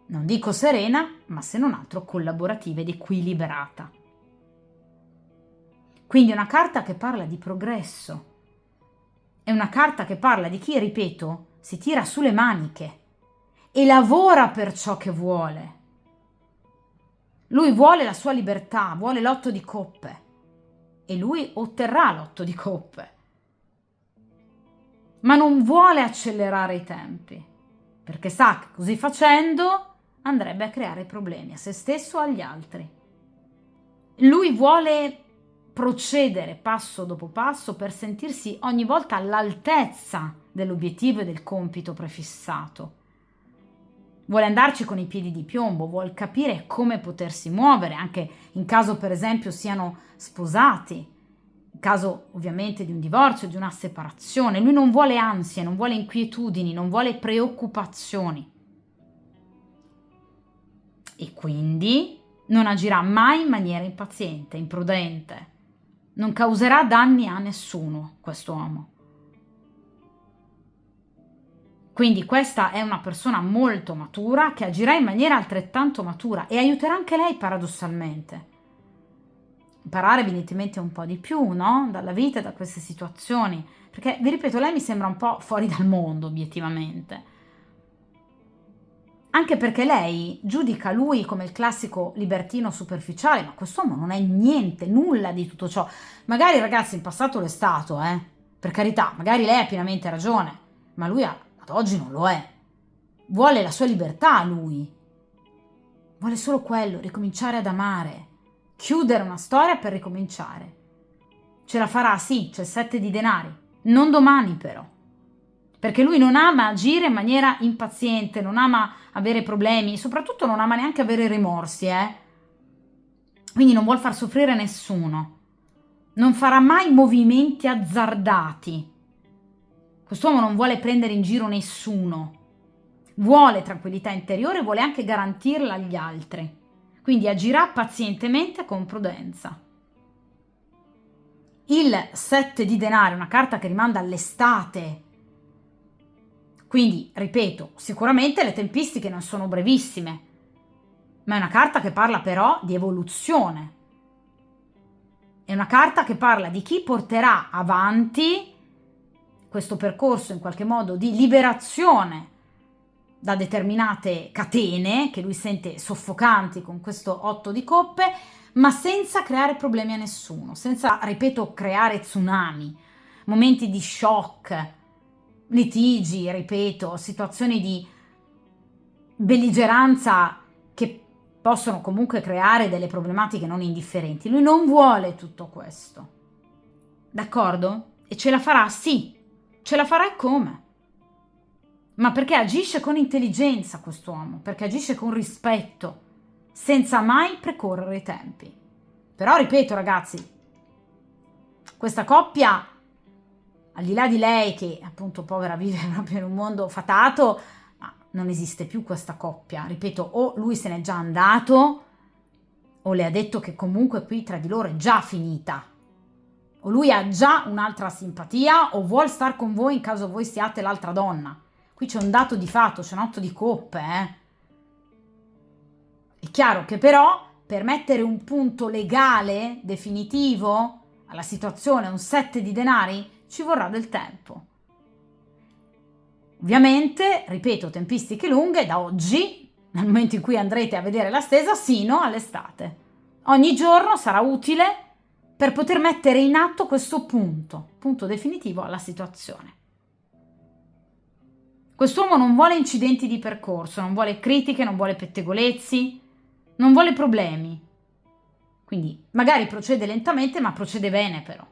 Non dico serena, ma se non altro collaborativa ed equilibrata. Quindi è una carta che parla di progresso. È una carta che parla di chi, ripeto, si tira sulle maniche e lavora per ciò che vuole. Lui vuole la sua libertà, vuole l'8 di coppe e lui otterrà l'8 di coppe. Ma non vuole accelerare i tempi, perché sa che così facendo andrebbe a creare problemi a se stesso o agli altri. Lui vuole procedere passo dopo passo per sentirsi ogni volta all'altezza dell'obiettivo e del compito prefissato. Vuole andarci con i piedi di piombo, vuole capire come potersi muovere, anche in caso per esempio siano sposati, in caso ovviamente di un divorzio, di una separazione. Lui non vuole ansie, non vuole inquietudini, non vuole preoccupazioni. E quindi non agirà mai in maniera impaziente, imprudente. Non causerà danni a nessuno, quest'uomo. Quindi questa è una persona molto matura che agirà in maniera altrettanto matura e aiuterà anche lei paradossalmente. Imparare evidentemente un po' di più, no? Dalla vita e da queste situazioni. Perché, vi ripeto, lei mi sembra un po' fuori dal mondo, obiettivamente. Anche perché lei giudica lui come il classico libertino superficiale, ma quest'uomo non è niente, nulla di tutto ciò. Magari, ragazzi, in passato lo è stato, per carità, magari lei ha pienamente ragione, ma lui ad oggi non lo è. Vuole la sua libertà, lui. Vuole solo quello, ricominciare ad amare, chiudere una storia per ricominciare. Ce la farà, sì, c'è il 7 di denari, non domani però. Perché lui non ama agire in maniera impaziente, non ama avere problemi, soprattutto non ama neanche avere rimorsi, Quindi non vuol far soffrire nessuno. Non farà mai movimenti azzardati. Quest'uomo non vuole prendere in giro nessuno. Vuole tranquillità interiore, vuole anche garantirla agli altri. Quindi agirà pazientemente con prudenza. Il 7 di denari è una carta che rimanda all'estate. Quindi, ripeto, sicuramente le tempistiche non sono brevissime, ma è una carta che parla però di evoluzione. È una carta che parla di chi porterà avanti questo percorso in qualche modo di liberazione da determinate catene che lui sente soffocanti con questo 8 di coppe, ma senza creare problemi a nessuno, senza, ripeto, creare tsunami, momenti di shock, litigi, ripeto, situazioni di belligeranza che possono comunque creare delle problematiche non indifferenti. Lui non vuole tutto questo, d'accordo? E ce la farà? Sì, ce la farà e come? Ma perché agisce con intelligenza quest'uomo, perché agisce con rispetto, senza mai precorrere i tempi. Però ripeto ragazzi, questa coppia, al di là di lei che appunto povera vive proprio in un mondo fatato, ma non esiste più questa coppia. Ripeto, o lui se n'è già andato, o le ha detto che comunque qui tra di loro è già finita. O lui ha già un'altra simpatia, o vuol star con voi in caso voi siate l'altra donna. Qui c'è un dato di fatto, c'è un 8 di coppe, È chiaro che però per mettere un punto legale, definitivo, alla situazione, un 7 di denari, ci vorrà del tempo. Ovviamente, ripeto, tempistiche lunghe da oggi, nel momento in cui andrete a vedere la stesa, sino all'estate. Ogni giorno sarà utile per poter mettere in atto questo punto definitivo alla situazione. Quest'uomo non vuole incidenti di percorso, non vuole critiche, non vuole pettegolezzi, non vuole problemi. Quindi magari procede lentamente, ma procede bene però.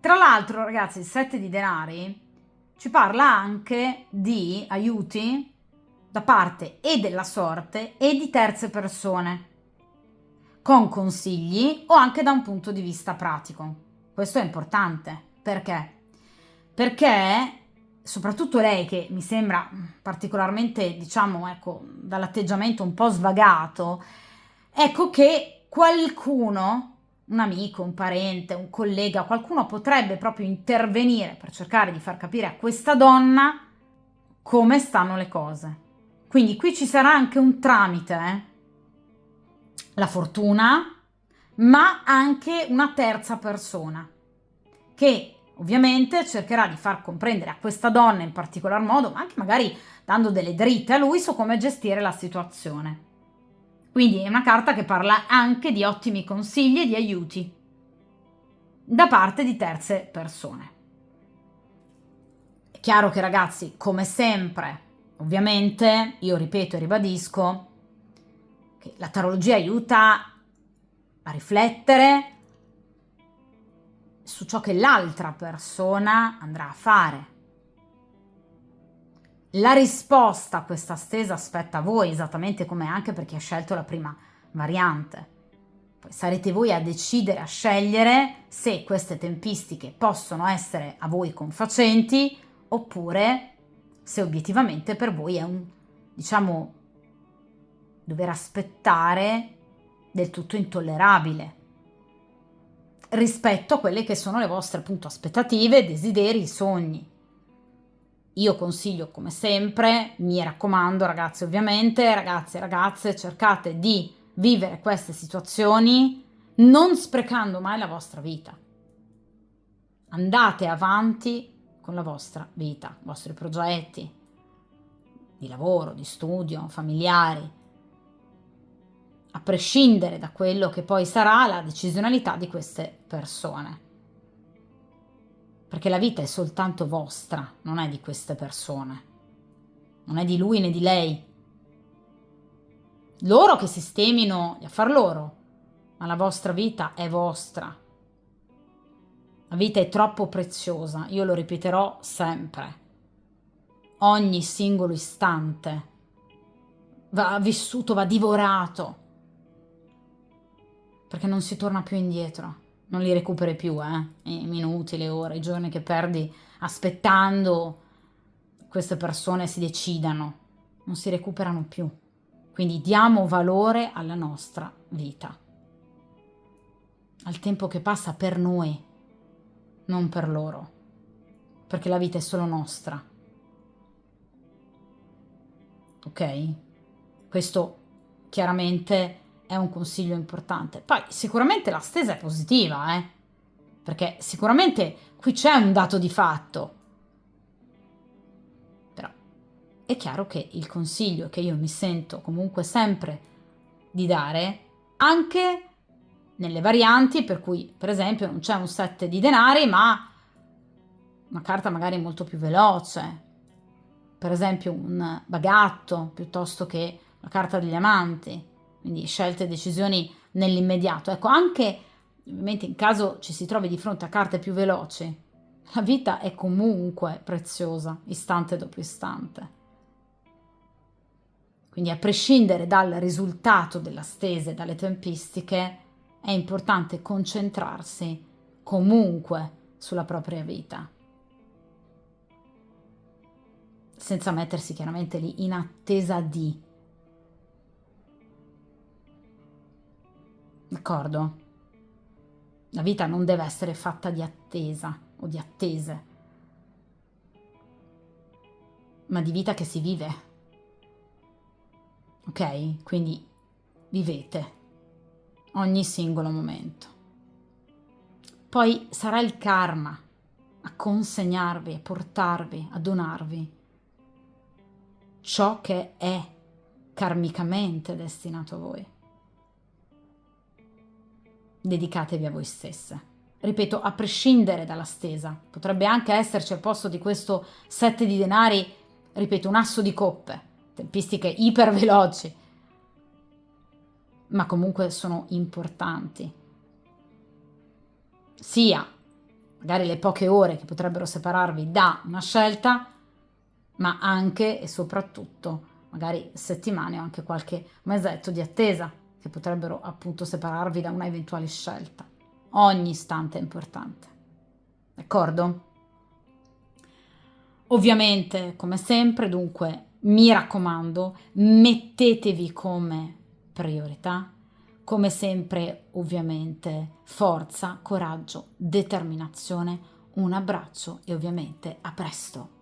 Tra l'altro, ragazzi, il 7 di denari ci parla anche di aiuti da parte e della sorte e di terze persone, con consigli o anche da un punto di vista pratico. Questo è importante. Perché? Perché soprattutto lei, che mi sembra particolarmente, diciamo, ecco, dall'atteggiamento un po' svagato, ecco che qualcuno, un amico, un parente, un collega, qualcuno potrebbe proprio intervenire per cercare di far capire a questa donna come stanno le cose. Quindi qui ci sarà anche un tramite, la fortuna, ma anche una terza persona che ovviamente cercherà di far comprendere a questa donna in particolar modo, ma anche magari dando delle dritte a lui su come gestire la situazione. Quindi è una carta che parla anche di ottimi consigli e di aiuti da parte di terze persone. È chiaro che ragazzi, come sempre, ovviamente, io ripeto e ribadisco che la tarologia aiuta a riflettere su ciò che l'altra persona andrà a fare. La risposta a questa stesa aspetta a voi, esattamente come anche per chi ha scelto la prima variante. Poi sarete voi a decidere, a scegliere se queste tempistiche possono essere a voi confacenti oppure se obiettivamente per voi è un, diciamo, dover aspettare del tutto intollerabile rispetto a quelle che sono le vostre appunto aspettative, desideri, sogni. Io consiglio come sempre, mi raccomando ragazzi ovviamente, ragazzi e ragazze, cercate di vivere queste situazioni non sprecando mai la vostra vita. Andate avanti con la vostra vita, i vostri progetti di lavoro, di studio, familiari, a prescindere da quello che poi sarà la decisionalità di queste persone. Perché la vita è soltanto vostra, non è di queste persone. Non è di lui né di lei. Loro che sistemino gli affari loro, ma la vostra vita è vostra. La vita è troppo preziosa, io lo ripeterò sempre. Ogni singolo istante va vissuto, va divorato, perché non si torna più indietro, non li recuperi più, i minuti, le ore, i giorni che perdi aspettando queste persone si decidano, non si recuperano più. Quindi diamo valore alla nostra vita. al tempo che passa per noi, non per loro, perché la vita è solo nostra. Ok? Questo chiaramente è un consiglio importante. Poi sicuramente la stesa è positiva, perché sicuramente qui c'è un dato di fatto. Però è chiaro che il consiglio che io mi sento comunque sempre di dare, anche nelle varianti per cui per esempio non c'è un set di denari ma una carta magari molto più veloce, per esempio un bagatto piuttosto che la carta degli amanti, quindi scelte e decisioni nell'immediato. Ecco, anche ovviamente in caso ci si trovi di fronte a carte più veloci, la vita è comunque preziosa, istante dopo istante. Quindi a prescindere dal risultato della stese, dalle tempistiche, è importante concentrarsi comunque sulla propria vita, senza mettersi chiaramente lì in attesa di. D'accordo? La vita non deve essere fatta di attesa o di attese, ma di vita che si vive. Ok? Quindi vivete ogni singolo momento. Poi sarà il karma a consegnarvi, a portarvi, a donarvi ciò che è karmicamente destinato a voi. Dedicatevi a voi stesse. Ripeto, a prescindere dalla stesa. Potrebbe anche esserci al posto di questo set di denari, ripeto, un asso di coppe, tempistiche iperveloci, ma comunque sono importanti. Sia magari le poche ore che potrebbero separarvi da una scelta, ma anche e soprattutto magari settimane o anche qualche mesetto di attesa che potrebbero appunto separarvi da una eventuale scelta. Ogni istante è importante, d'accordo? Ovviamente, come sempre, dunque, mi raccomando, mettetevi come priorità, come sempre, ovviamente, forza, coraggio, determinazione, un abbraccio e ovviamente a presto.